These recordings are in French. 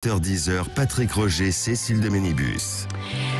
7h10, Patrick Roger, Cécile de Ménibus.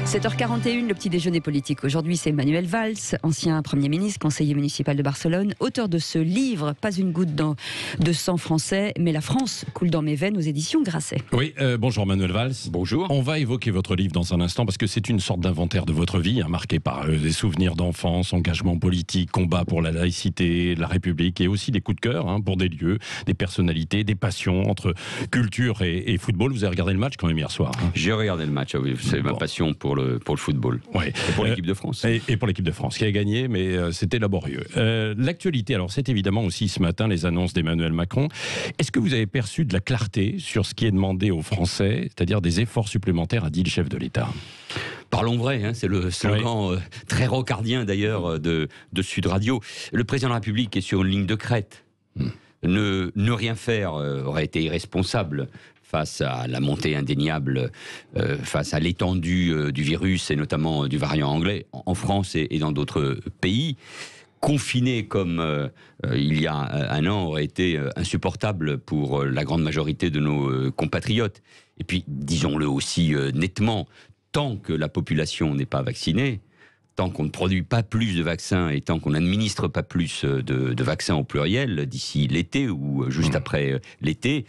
7h41, le petit déjeuner politique. Aujourd'hui, c'est Manuel Valls, ancien Premier ministre, conseiller municipal de Barcelone, auteur de ce livre, Pas une goutte de sang français, mais la France coule dans mes veines, aux éditions Grasset. Oui, bonjour Manuel Valls. Bonjour. On va évoquer votre livre dans un instant parce que c'est une sorte d'inventaire de votre vie, marqué par des souvenirs d'enfance, engagement politique, combat pour la laïcité, la République et aussi des coups de cœur pour des lieux, des personnalités, des passions entre culture et football. Vous avez regardé le match quand même hier soir. J'ai regardé le match, oui. C'est ma passion pour le football. Ouais. Et pour l'équipe de France. Et pour l'équipe de France, qui a gagné, mais c'était laborieux. L'actualité, alors c'est évidemment aussi ce matin les annonces d'Emmanuel Macron. Est-ce que vous avez perçu de la clarté sur ce qui est demandé aux Français, c'est-à-dire des efforts supplémentaires, a dit le chef de l'État? Parlons vrai, c'est le slogan très rocardien d'ailleurs de Sud Radio. Le président de la République est sur une ligne de crête. Ne rien faire aurait été irresponsable face à la montée indéniable, face à l'étendue du virus et notamment du variant anglais en France et dans d'autres pays. Confiné comme il y a un an aurait été insupportable pour la grande majorité de nos compatriotes. Et puis, disons-le aussi nettement, tant que la population n'est pas vaccinée, tant qu'on ne produit pas plus de vaccins et tant qu'on n'administre pas plus de vaccins au pluriel d'ici l'été ou juste après l'été,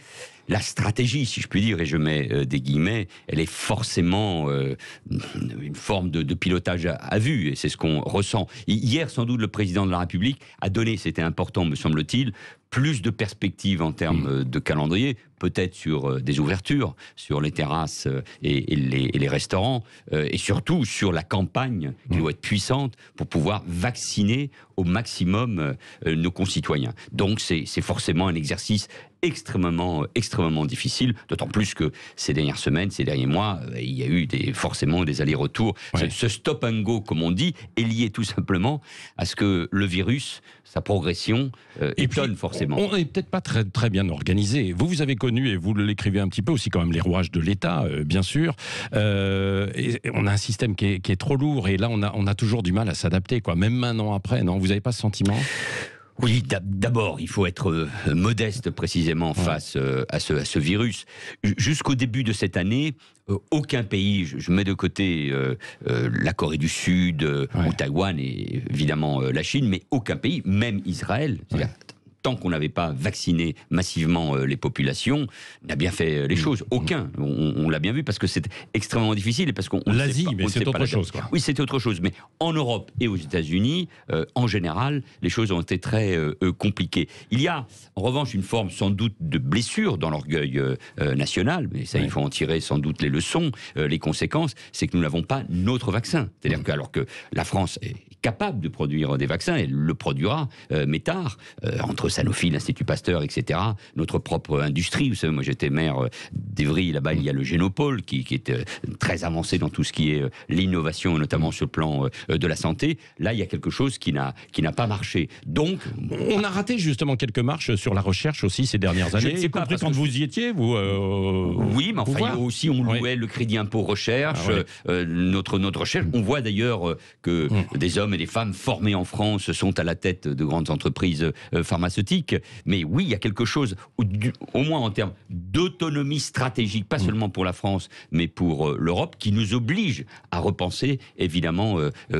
la stratégie, si je puis dire, et je mets des guillemets, elle est forcément une forme de pilotage à vue, et c'est ce qu'on ressent. Hier, sans doute, le président de la République a donné, c'était important, me semble-t-il, plus de perspectives en termes de calendrier, peut-être sur des ouvertures, sur les terrasses et les restaurants, et surtout sur la campagne qui doit être puissante pour pouvoir vacciner au maximum nos concitoyens. Donc c'est forcément un exercice extrêmement difficile, d'autant plus que ces dernières semaines, ces derniers mois, il y a eu forcément des allers-retours. Ouais. Ce stop and go, comme on dit, est lié tout simplement à ce que le virus, sa progression, étonne forcément. On n'est peut-être pas très bien organisé. Vous avez connu, et vous l'écrivez un petit peu aussi quand même, les rouages de l'État, bien sûr. Et on a un système qui est trop lourd, et là on a toujours du mal à s'adapter, quoi. Même un an après, non? Vous n'avez pas ce sentiment? Oui, d'abord, il faut être modeste précisément face à ce virus. Jusqu'au début de cette année, aucun pays, je mets de côté la Corée du Sud ou Taïwan et évidemment la Chine, mais aucun pays, même Israël, tant qu'on n'avait pas vacciné massivement les populations, n'a bien fait les choses. Aucun. On l'a bien vu parce que c'est extrêmement difficile et parce qu'on l'Asie, mais c'est autre chose, quoi. Oui, c'était autre chose. Mais en Europe et aux États-Unis, en général, les choses ont été très compliquées. Il y a, en revanche, une forme sans doute de blessure dans l'orgueil national, mais ça, il faut en tirer sans doute les leçons, les conséquences, c'est que nous n'avons pas notre vaccin. C'est-à-dire que, alors que la France est capable de produire des vaccins, elle le produira, mais tard, entre Sanofi, l'Institut Pasteur, etc., notre propre industrie. Vous savez, moi j'étais maire d'Evry, là-bas il y a le Génopole qui est très avancé dans tout ce qui est l'innovation, notamment sur le plan de la santé. Là, il y a quelque chose qui n'a pas marché. Donc, on a raté justement quelques marches sur la recherche aussi ces dernières années, y compris quand vous y étiez, vous. Oui, mais enfin, aussi on louait le crédit impôt recherche, notre recherche. On voit d'ailleurs que des hommes et des femmes formés en France sont à la tête de grandes entreprises pharmaceutiques. Mais oui, il y a quelque chose, au moins en termes d'autonomie stratégique, pas seulement pour la France, mais pour l'Europe, qui nous oblige à repenser évidemment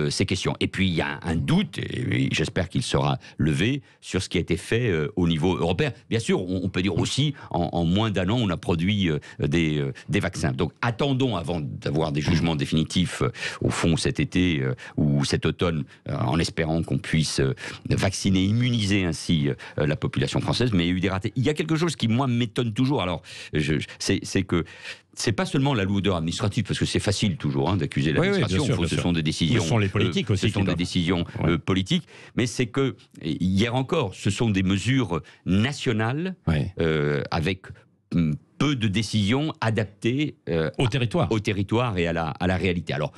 ces questions. Et puis il y a un doute, et j'espère qu'il sera levé, sur ce qui a été fait au niveau européen. Bien sûr, on peut dire aussi, en moins d'un an, on a produit des vaccins. Donc attendons avant d'avoir des jugements définitifs, au fond, cet été ou cet automne, en espérant qu'on puisse vacciner, immuniser ainsi la population française, mais il y a eu des ratés. Il y a quelque chose qui, moi, m'étonne toujours. Alors, c'est que c'est pas seulement la lourdeur administrative, parce que c'est facile toujours d'accuser l'administration. Ce sont des décisions. Ce sont les politiques aussi. Ce sont des décisions politiques, mais c'est que hier encore, ce sont des mesures nationales avec peu de décisions adaptées au territoire et à la réalité. Alors,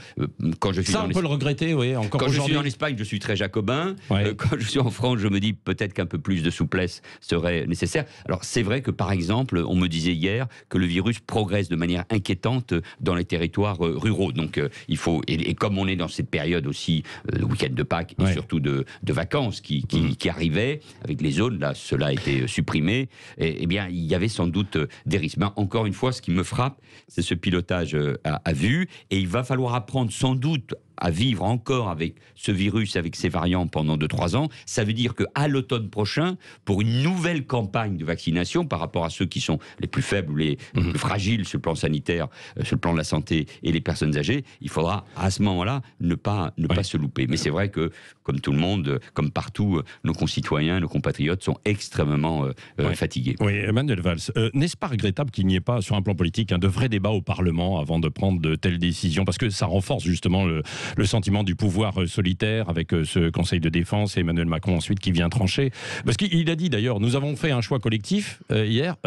quand je suis on peut le regretter, encore quand aujourd'hui. Je suis en Espagne, je suis très jacobin. Quand je suis en France, je me dis peut-être qu'un peu plus de souplesse serait nécessaire. Alors, c'est vrai que, par exemple, on me disait hier que le virus progresse de manière inquiétante dans les territoires ruraux. Donc, il faut... Et comme on est dans cette période aussi, le week-end de Pâques, et surtout de vacances qui arrivaient, avec les zones, là, cela a été supprimé, eh bien, il y avait sans doute des risques. crise. Ben, encore une fois, ce qui me frappe, c'est ce pilotage à vue, et il va falloir apprendre sans doute à vivre encore avec ce virus, avec ces variants pendant 2-3 ans. Ça veut dire qu'à l'automne prochain, pour une nouvelle campagne de vaccination par rapport à ceux qui sont les plus faibles ou les plus fragiles sur le plan sanitaire, sur le plan de la santé et les personnes âgées, il faudra à ce moment-là ne pas se louper. Mais c'est vrai que, comme tout le monde, comme partout, nos concitoyens, nos compatriotes sont extrêmement fatigués. Oui, Manuel Valls, n'est-ce pas regrettable qu'il n'y ait pas, sur un plan politique, de vrai débat au Parlement avant de prendre de telles décisions? Parce que ça renforce justement le sentiment du pouvoir solitaire avec ce Conseil de défense et Emmanuel Macron ensuite qui vient trancher. Parce qu'il a dit d'ailleurs, nous avons fait un choix collectif hier,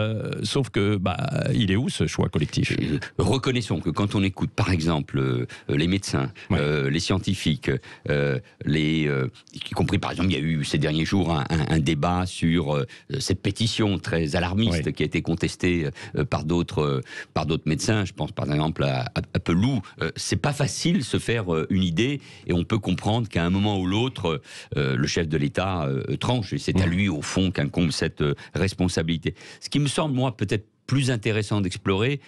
sauf que il est où ce choix collectif? Reconnaissons que quand on écoute par exemple les médecins, les scientifiques, y compris par exemple il y a eu ces derniers jours un débat sur cette pétition très alarmiste qui a été contestée par d'autres médecins, je pense par exemple à Pelou, c'est pas facile se faire une idée, et on peut comprendre qu'à un moment ou l'autre, le chef de l'État tranche, et c'est à lui, au fond, qu'incombe cette responsabilité. Ce qui me semble, moi, peut-être plus intéressant d'explorer,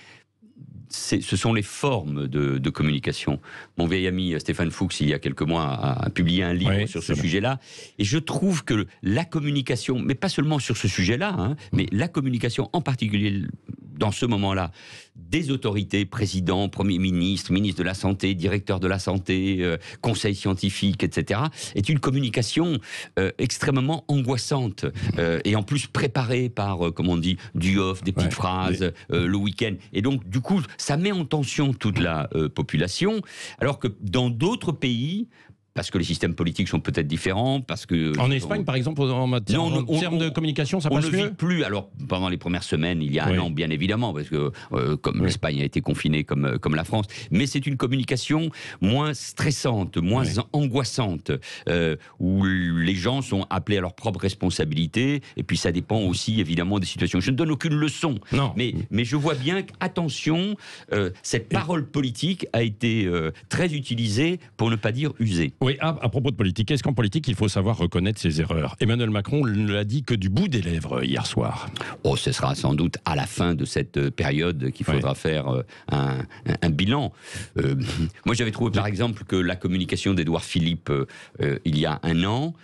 ce sont les formes de communication. Mon vieil ami Stéphane Fuchs, il y a quelques mois, a publié un livre sur ce sujet-là, et je trouve que la communication, mais pas seulement sur ce sujet-là, mais la communication en particulier dans ce moment-là, des autorités, président, Premier ministre, ministre de la Santé, directeur de la Santé, conseil scientifique, etc., est une communication extrêmement angoissante, et en plus préparée par, comme on dit, du off, des petites phrases, le week-end. Et donc, du coup, ça met en tension toute la population, alors que dans d'autres pays, parce que les systèmes politiques sont peut-être différents, parce que... En Espagne, par exemple, en termes de communication, ça passe mieux ? On ne vit plus, alors pendant les premières semaines, il y a un an, bien évidemment, parce que comme l'Espagne a été confinée comme la France, mais c'est une communication moins stressante, moins angoissante, où les gens sont appelés à leur propre responsabilité, et puis ça dépend aussi, évidemment, des situations. Je ne donne aucune leçon, mais je vois bien qu'attention, cette parole politique a été très utilisée, pour ne pas dire usée. Oui, à propos de politique, est-ce qu'en politique, il faut savoir reconnaître ses erreurs? Emmanuel Macron ne l'a dit que du bout des lèvres hier soir. Ce sera sans doute à la fin de cette période qu'il faudra faire un bilan. Moi, j'avais trouvé, par exemple, que la communication d'Édouard Philippe, il y a un an,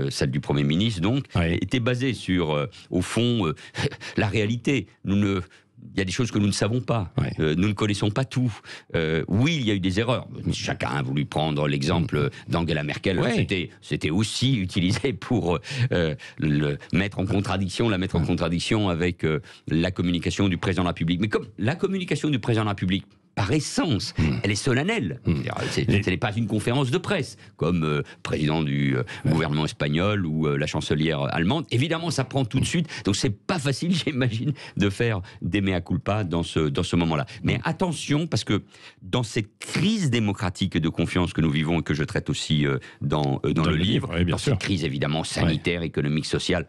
celle du Premier ministre, donc, était basée sur, au fond, la réalité. Il y a des choses que nous ne savons pas. Nous ne connaissons pas tout. Oui, il y a eu des erreurs. Chacun a voulu prendre l'exemple d'Angela Merkel. C'était aussi utilisé pour la mettre en contradiction avec la communication du président de la République. Mais comme la communication du président de la République, par essence, elle est solennelle. Ce n'est pas une conférence de presse, comme président du gouvernement espagnol ou la chancelière allemande. Évidemment, ça prend tout de suite. Donc, c'est pas facile, j'imagine, de faire des mea culpa dans ce moment-là. Mais attention, parce que dans cette crise démocratique et de confiance que nous vivons et que je traite aussi dans le livre, dans cette crise évidemment sanitaire, économique, sociale,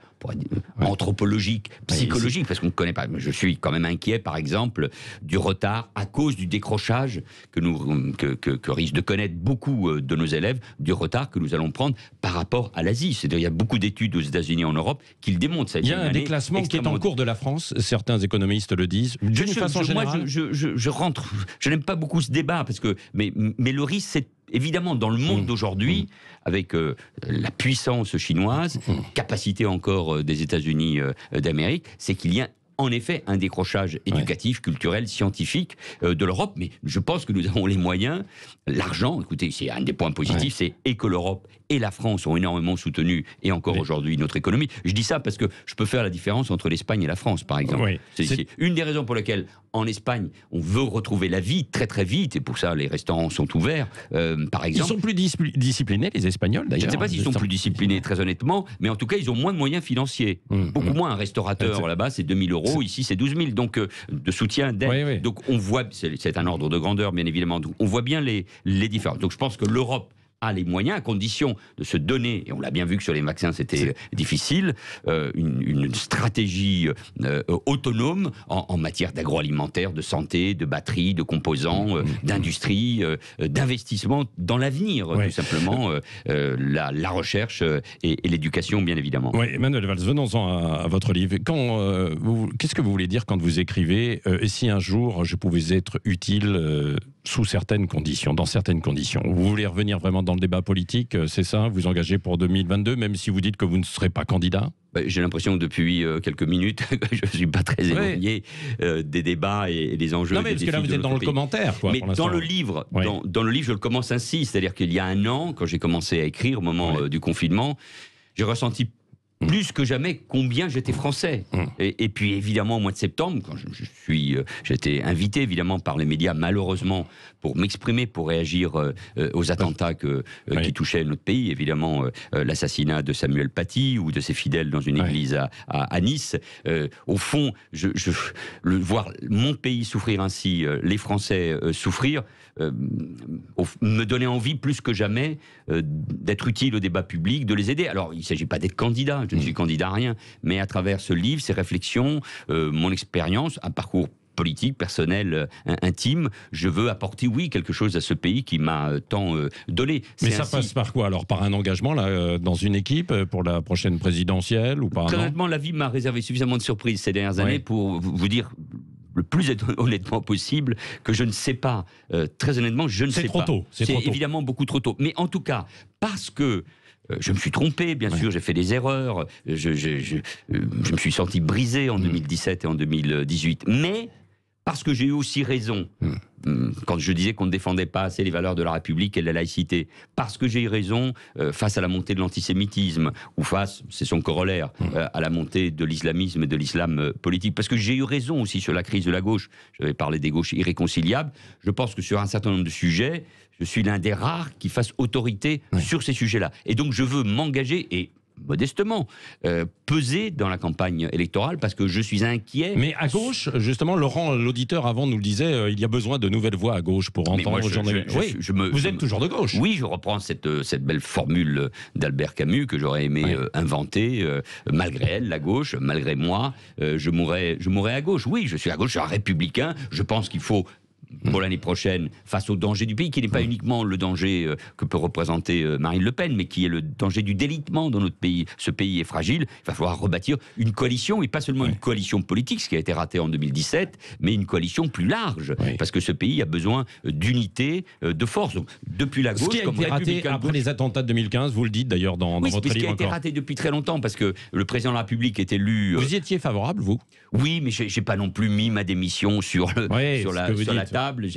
anthropologique, psychologique, parce qu'on ne connaît pas. Je suis quand même inquiet, par exemple, du retard à cause du décrochage que risquent de connaître beaucoup de nos élèves, du retard que nous allons prendre par rapport à l'Asie. C'est-à-dire, il y a beaucoup d'études aux États-Unis et en Europe qui le démontrent. Il y a un déclassement qui est en cours de la France, certains économistes le disent. D'une façon générale. Moi, je n'aime pas beaucoup ce débat, mais le risque, c'est évidemment, dans le monde d'aujourd'hui, avec la puissance chinoise, capacité encore des États-Unis d'Amérique, c'est qu'il y a en effet un décrochage éducatif, culturel, scientifique de l'Europe, mais je pense que nous avons les moyens, l'argent, écoutez, c'est un des points positifs, c'est que l'Europe et la France ont énormément soutenu, et encore aujourd'hui, notre économie. Je dis ça parce que je peux faire la différence entre l'Espagne et la France, par exemple. C'est une des raisons pour lesquelles, en Espagne, on veut retrouver la vie très très vite, et pour ça, les restaurants sont ouverts, par exemple. Ils sont plus disciplinés, les Espagnols, d'ailleurs. Je ne sais pas s'ils sont plus disciplinés, très honnêtement, mais en tout cas, ils ont moins de moyens financiers. Beaucoup moins. Un restaurateur, là-bas, c'est 2000 €, ici, c'est 12 000, donc de soutien, d'aide. Donc on voit, c'est un ordre de grandeur, bien évidemment, donc on voit bien les différences. Donc je pense que l'Europe a les moyens, à condition de se donner, et on l'a bien vu que sur les vaccins c'était difficile, une stratégie autonome en matière d'agroalimentaire, de santé, de batterie, de composants, d'industrie, d'investissement dans l'avenir, tout simplement, la recherche et l'éducation, bien évidemment. Oui, Manuel Valls, venons-en à votre livre. Qu'est-ce que vous voulez dire quand vous écrivez et si un jour je pouvais être utile sous certaines conditions, dans certaines conditions? Vous voulez revenir vraiment dans le débat politique, c'est ça? Vous engagez pour 2022, même si vous dites que vous ne serez pas candidat? J'ai l'impression que depuis quelques minutes que je ne suis pas très éloigné des débats et des enjeux. Non, mais parce que là, vous êtes dans le commentaire, quoi. Mais dans le livre, dans le livre, je le commence ainsi. C'est-à-dire qu'il y a un an, quand j'ai commencé à écrire, au moment du confinement, j'ai ressenti plus que jamais combien j'étais français. Et puis évidemment au mois de septembre, quand j'ai été invité évidemment par les médias, malheureusement, pour m'exprimer, pour réagir aux attentats qui touchaient notre pays, évidemment l'assassinat de Samuel Paty ou de ses fidèles dans une église à Nice. Au fond, voir mon pays souffrir ainsi, les Français souffrir, me donnait envie plus que jamais d'être utile au débat public, de les aider. Alors il ne s'agit pas d'être candidat, je ne suis candidat à rien, mais à travers ce livre, ces réflexions, mon expérience, un parcours politique, personnel, intime, je veux apporter, quelque chose à ce pays qui m'a tant donné. Mais ça passe par quoi alors? Par un engagement là, dans une équipe pour la prochaine présidentielle ou par Très honnêtement, la vie m'a réservé suffisamment de surprises ces dernières années pour vous dire le plus honnêtement possible que je ne sais pas. Très honnêtement, je ne sais pas. C'est trop tôt. C'est évidemment beaucoup trop tôt. Mais en tout cas, parce que je me suis trompé, bien sûr, j'ai fait des erreurs, je me suis senti brisé en 2017 et en 2018, mais parce que j'ai eu aussi raison, quand je disais qu'on ne défendait pas assez les valeurs de la République et de la laïcité, parce que j'ai eu raison face à la montée de l'antisémitisme, ou face, c'est son corollaire, à la montée de l'islamisme et de l'islam politique, parce que j'ai eu raison aussi sur la crise de la gauche, j'avais parlé des gauches irréconciliables, je pense que sur un certain nombre de sujets, je suis l'un des rares qui fasse autorité sur ces sujets-là. Et donc je veux m'engager, et modestement, peser dans la campagne électorale parce que je suis inquiet. Mais à gauche, justement, Laurent, l'auditeur avant nous le disait, il y a besoin de nouvelles voix à gauche pour entendre. Vous êtes toujours de gauche. Oui, je reprends cette belle formule d'Albert Camus que j'aurais aimé inventer. Malgré elle, la gauche, malgré moi, je mourrai à gauche. Oui, je suis à gauche, je suis un républicain. Je pense qu'il faut, pour l'année prochaine, face au danger du pays, qui n'est pas uniquement le danger que peut représenter Marine Le Pen, mais qui est le danger du délitement dans notre pays. Ce pays est fragile, il va falloir rebâtir une coalition, et pas seulement une coalition politique, ce qui a été raté en 2017, mais une coalition plus large, parce que ce pays a besoin d'unité, de force. Donc, depuis la gauche, ce qui a été raté après les attentats de 2015, vous le dites d'ailleurs dans votre livre. Ce qui a été raté depuis très longtemps, parce que le président de la République est élu... Vous y étiez favorable, vous? Oui, mais j'ai pas non plus mis ma démission sur la table.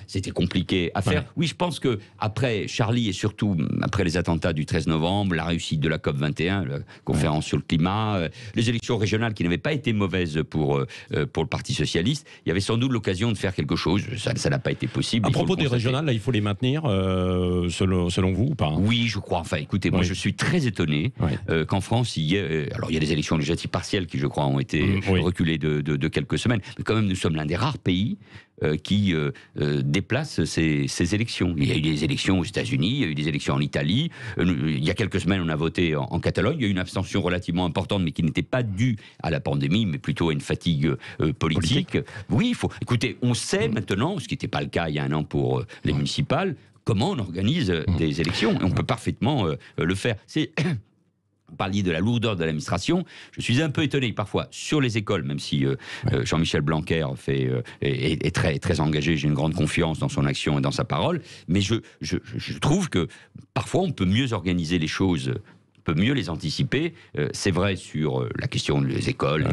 C'était compliqué à faire. Oui, je pense que après Charlie et surtout après les attentats du 13 novembre, la réussite de la COP21, la conférence sur le climat, les élections régionales qui n'avaient pas été mauvaises pour le Parti socialiste, il y avait sans doute l'occasion de faire quelque chose. Ça n'a pas été possible. À propos des régionales, là, il faut les maintenir, selon vous ou pas? Oui, je crois. Enfin, écoutez, moi, je suis très étonné qu'en France, il y ait des élections législatives partielles qui, je crois, ont été reculées de quelques semaines. Mais quand même, nous sommes l'un des rares pays qui déplace ces élections. Il y a eu des élections aux États-Unis, il y a eu des élections en Italie. Il y a quelques semaines, on a voté en Catalogne. Il y a eu une abstention relativement importante, mais qui n'était pas due à la pandémie, mais plutôt à une fatigue politique. Oui, écoutez, on sait maintenant, ce qui n'était pas le cas il y a un an pour les municipales, comment on organise des élections. Et on peut parfaitement le faire. Vous parliez de la lourdeur de l'administration. Je suis un peu étonné parfois sur les écoles, même si Jean-Michel Blanquer est très, très engagé. J'ai une grande confiance dans son action et dans sa parole. Mais je trouve que parfois on peut mieux organiser les choses, on peut mieux les anticiper. C'est vrai sur la question des écoles.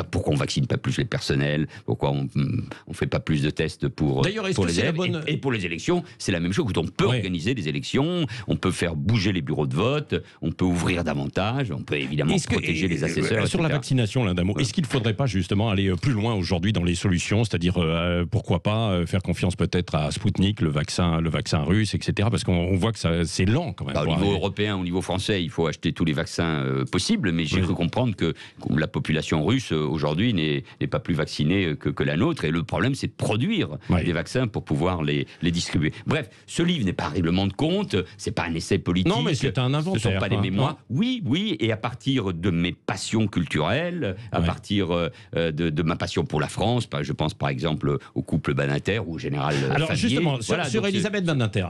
Pourquoi on ne vaccine pas plus les personnels? Pourquoi on ne fait pas plus de tests pour les élèves? Et pour les élections, c'est la même chose. On peut organiser des élections, on peut faire bouger les bureaux de vote, on peut ouvrir davantage, on peut évidemment protéger les assesseurs. Sur la vaccination, l'un d'un mot, est-ce qu'il ne faudrait pas justement aller plus loin aujourd'hui dans les solutions? C'est-à-dire, pourquoi pas faire confiance peut-être à Spoutnik, le vaccin russe, etc. Parce qu'on voit que c'est lent quand même. Au niveau européen, au niveau français, il faut acheter acheter tous les vaccins possibles, mais j'ai cru comprendre que la population russe aujourd'hui n'est pas plus vaccinée que la nôtre, et le problème c'est de produire des vaccins pour pouvoir les distribuer. Bref, ce livre n'est pas un règlement de compte, c'est pas un essai politique. Non, mais c'est un inventaire. Ce ne sont pas des mémoires. Oui, et à partir de mes passions culturelles, à partir de ma passion pour la France, je pense par exemple au couple Badinter ou au général Alors Fabier. justement, sur Elisabeth Badinter,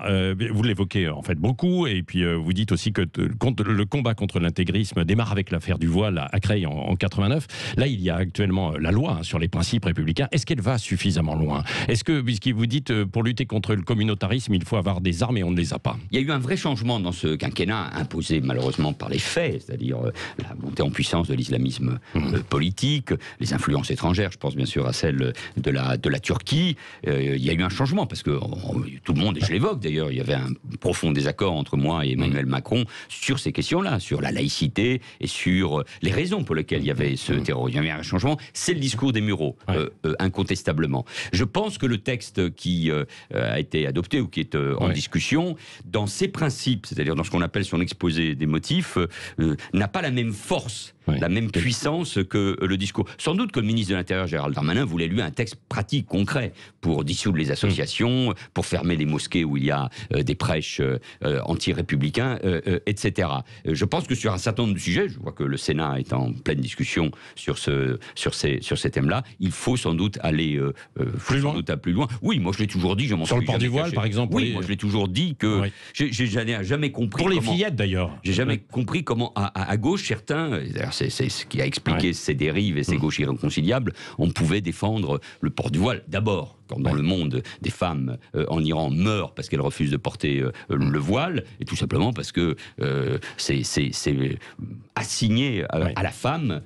vous l'évoquez en fait beaucoup, et puis vous dites aussi que le combat contre l'intégrisme démarre avec l'affaire du voile à Creil en 89. Là, il y a actuellement la loi sur les principes républicains. Est-ce qu'elle va suffisamment loin? Est-ce que, puisque vous dites, pour lutter contre le communautarisme, il faut avoir des armes et on ne les a pas? Il y a eu un vrai changement dans ce quinquennat, imposé malheureusement par les faits, c'est-à-dire la montée en puissance de l'islamisme politique, les influences étrangères, je pense bien sûr à celle de la Turquie. Il y a eu un changement, parce que tout le monde, et je l'évoque d'ailleurs, il y avait un profond désaccord entre moi et Emmanuel Macron sur ces questions-là, sur la laïcité et sur les raisons pour lesquelles il y avait ce terrorisme. Il y avait un changement, c'est le discours des Mureaux, incontestablement. Je pense que le texte qui a été adopté ou qui est en discussion, dans ses principes, c'est-à-dire dans ce qu'on appelle son exposé des motifs, n'a pas la même force, la même puissance que le discours. Sans doute que le ministre de l'Intérieur, Gérald Darmanin, voulait lui un texte pratique, concret, pour dissoudre les associations, pour fermer les mosquées où il y a des prêches anti-républicains, etc. Je pense que sur un certain nombre de sujets, je vois que le Sénat est en pleine discussion sur ces thèmes-là, il faut sans doute aller plus loin. Oui, moi je l'ai toujours dit, je m'en suis Sur le port du voile, caché. par exemple. Oui, moi je l'ai toujours dit que j'ai jamais compris. Pour les fillettes d'ailleurs. J'ai jamais compris comment à gauche certains, d'ailleurs c'est ce qui a expliqué ces dérives et ces gauches irréconciliables, on pouvait défendre le port du voile. D'abord, quand dans le monde des femmes en Iran meurent parce qu'elles refusent de porter le voile, et tout simplement parce que c'est assigné à la femme,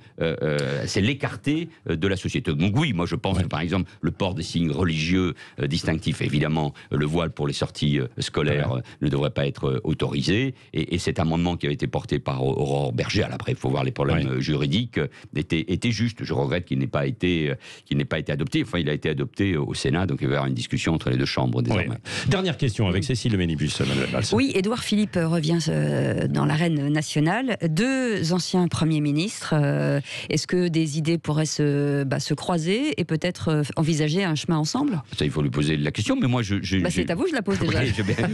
c'est l'écarter de la société. Donc oui, moi je pense que par exemple le port des signes religieux distinctifs, évidemment le voile pour les sorties scolaires ne devrait pas être autorisé, et cet amendement qui avait été porté par Aurore Berger, après il faut voir les problèmes juridiques, était juste. Je regrette qu'il n'ait pas été adopté. Enfin, il a été adopté au Sénat, donc il va y avoir une discussion entre les deux chambres désormais. Dernière question avec Cécile Le Ménibus, Manuel Valls. Oui, Édouard Philippe revient dans l'arène nationale. Deux anciens premiers ministres. Est-ce que des idées pourraient se croiser et peut-être envisager un chemin ensemble? Ça, il faut lui poser la question, mais moi c'est à vous, je la pose déjà. Oui,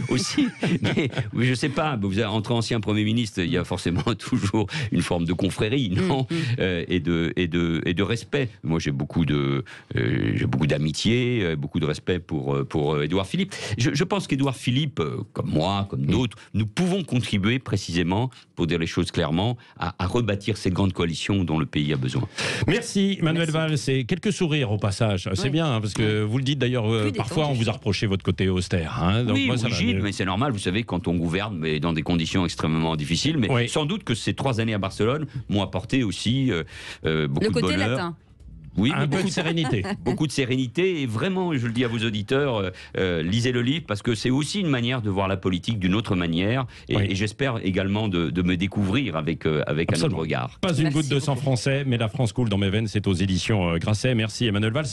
aussi, mais je ne sais pas. Entre anciens premiers ministres, il y a forcément toujours une forme de confrérie, non, et de respect. Moi, j'ai beaucoup d'amitié, beaucoup de respect pour Édouard Philippe. Je pense qu'Édouard Philippe, comme moi, comme d'autres, nous pouvons contribuer précisément, pour dire les choses clairement, à rebâtir cette grande coalition dont le pays a besoin. Merci Manuel Valls, et quelques sourires au passage. C'est bien, parce que vous le dites d'ailleurs, parfois on vous a reproché votre côté austère. Donc oui, moi, ça rigide, mais c'est normal, vous savez, quand on gouverne, mais dans des conditions extrêmement difficiles. Mais sans doute que ces 3 années à Barcelone m'ont apporté aussi beaucoup de bonheur. Le côté latin. Oui, un peu de sérénité. Beaucoup de sérénité, et vraiment, je le dis à vos auditeurs, lisez le livre, parce que c'est aussi une manière de voir la politique d'une autre manière, et j'espère également de me découvrir avec un autre regard. Pas une goutte de sang français, mais la France coule dans mes veines, c'est aux éditions Grasset. Merci Emmanuel Valls.